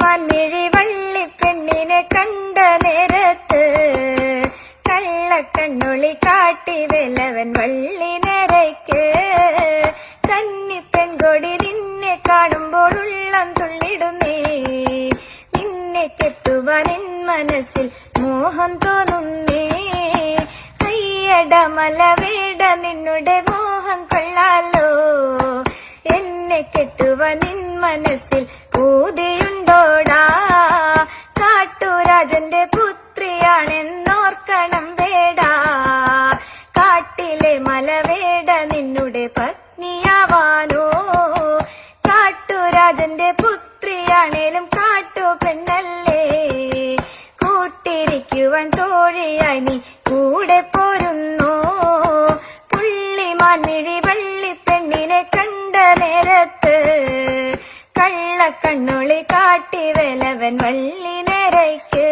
പുള്ളിമാൻമിഴി വള്ളിപ്പെണ്ണിനെ കണ്ട നേരത്ത് കള്ളക്കണ്ണുളി കാട്ടി വേലവൻ വള്ളി നിരയ്ക്ക്. കന്നിപ്പെൺകൊടി നിന്നെ കാണുമ്പോൾ ഉള്ളം തുള്ളിടുന്നേ. നിന്നെ കെട്ടുവാൻ എൻ മനസ്സിൽ മോഹം തോന്നുന്നേ. അയ്യട മലവേട നിന്നുടെ മോഹം കൊള്ളാലോ. എന്നെ കെട്ടുവാൻ നിൻ മനസ്സിൽ ഊതിയുണ്ടോടാ. കാട്ടുരാജന്റെ പുത്രിയാണെന്നോർക്കണം വേടാ. കാട്ടിലെ മലവേട നിന്നുടെ പത്നിയാവാനോ. കാട്ടുരാജന്റെ പുത്രിയാണേലും കാട്ടു പെണ്ണല്ലേ. കൂട്ടിരിക്കുവാൻ തോഴിയായി നീ കൂടെ പോരുന്നു. പുള്ളിമാൻമിഴി വള്ളിപ്പെണ്ണിനെ കണ്ട നേരത്ത് കള്ളക്കണ്ണുളി കാട്ടി വേലവൻ വള്ളി നിരയ്ക്ക്.